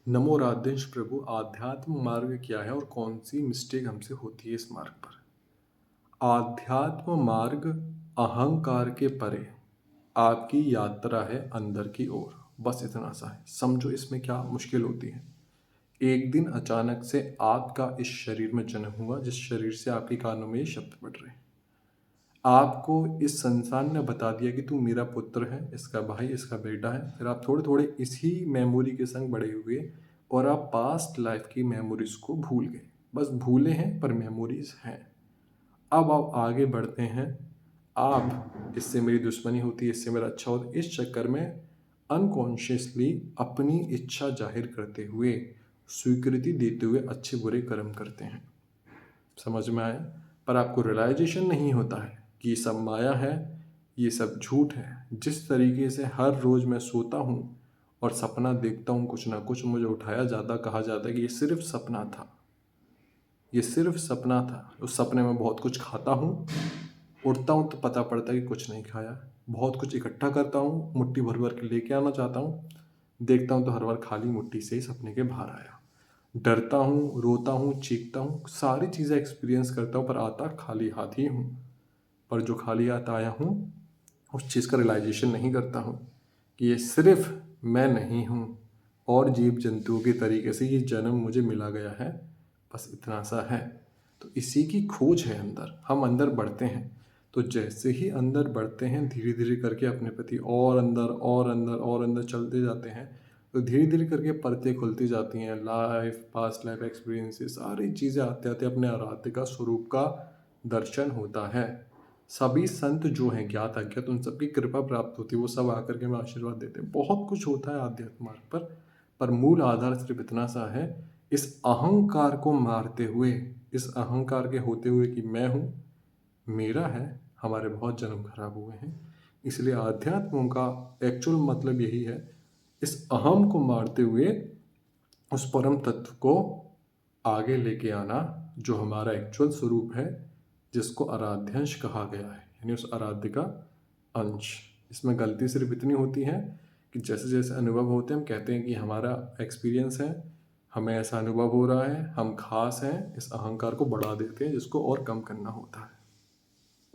नमो राधेश प्रभु। आध्यात्म मार्ग क्या है और कौन सी मिस्टेक हमसे होती है इस मार्ग पर? आध्यात्म मार्ग अहंकार के परे आपकी यात्रा है अंदर की ओर। बस इतना सा है। समझो इसमें क्या मुश्किल होती है। एक दिन अचानक से आपका इस शरीर में जन्म हुआ, जिस शरीर से आपके कानों में ये शब्द पड़ रहे हैं। आपको इस संसार ने बता दिया कि तू मेरा पुत्र है, इसका भाई, इसका बेटा है। फिर आप थोड़े थोड़े इसी मेमोरी के संग बड़े हुए और आप पास्ट लाइफ की मेमोरीज को भूल गए। बस भूले हैं पर मेमोरीज हैं। अब आप आगे बढ़ते हैं। आप इससे मेरी दुश्मनी होती है, इससे मेरा अच्छा होता है, इस चक्कर में अनकॉन्शियसली अपनी इच्छा जाहिर करते हुए, स्वीकृति देते हुए अच्छे बुरे कर्म करते हैं। समझ में आया? पर आपको रियलाइजेशन नहीं होता है कि ये सब माया है, ये सब झूठ है। जिस तरीके से हर रोज़ मैं सोता हूँ और सपना देखता हूँ, कुछ ना कुछ मुझे उठाया जाता, कहा जाता है कि ये सिर्फ सपना था, ये सिर्फ सपना था। उस सपने में बहुत कुछ खाता हूँ, उठता हूँ तो पता पड़ता है कि कुछ नहीं खाया। बहुत कुछ इकट्ठा करता हूँ, मुट्ठी भर भर के लेके आना चाहता हूँ, देखता हूँ तो हर बार खाली मुट्ठी से ही सपने के बाहर आया। डरता हूँ, रोता हूँ, चीखता हूँ, सारी चीज़ें एक्सपीरियंस करता हूँ, पर आता खाली हाथ ही हूँ। पर जो खाली हाथ आया हूँ उस चीज़ का रियलाइजेशन नहीं करता हूँ कि ये सिर्फ मैं नहीं हूँ, और जीव जंतुओं के तरीके से ये जन्म मुझे मिला गया है। बस इतना सा है। तो इसी की खोज है अंदर। हम अंदर बढ़ते हैं, तो जैसे ही अंदर बढ़ते हैं धीरे धीरे करके अपने प्रति और अंदर और अंदर और अंदर चलते जाते हैं, तो धीरे धीरे करके परतें खुलती जाती हैं। लाइफ, पास्ट लाइफ एक्सपीरियंसेस, सारी चीज़ें आते आते अपने आराध्य का स्वरूप का दर्शन होता है। सभी संत जो हैं ज्ञात अज्ञात, उन सबकी कृपा प्राप्त होती है। वो सब आकर के हमें आशीर्वाद देते हैं। बहुत कुछ होता है आध्यात्म मार्ग पर मूल आधार सिर्फ इतना सा है। इस अहंकार को मारते हुए, इस अहंकार के होते हुए कि मैं हूँ, मेरा है। हमारे बहुत जन्म खराब हुए हैं। इसलिए आध्यात्म का एक्चुअल मतलब यही है, इस अहम को मारते हुए उस परम तत्व को आगे लेके आना, जो हमारा एक्चुअल स्वरूप है, जिसको आराध्यांश कहा गया है, यानी उस आराध्य का अंश। इसमें गलती सिर्फ इतनी होती है कि जैसे जैसे अनुभव होते हैं हम कहते हैं कि हमारा एक्सपीरियंस है, हमें ऐसा अनुभव हो रहा है, हम खास हैं। इस अहंकार को बढ़ा देते हैं, जिसको और कम करना होता है।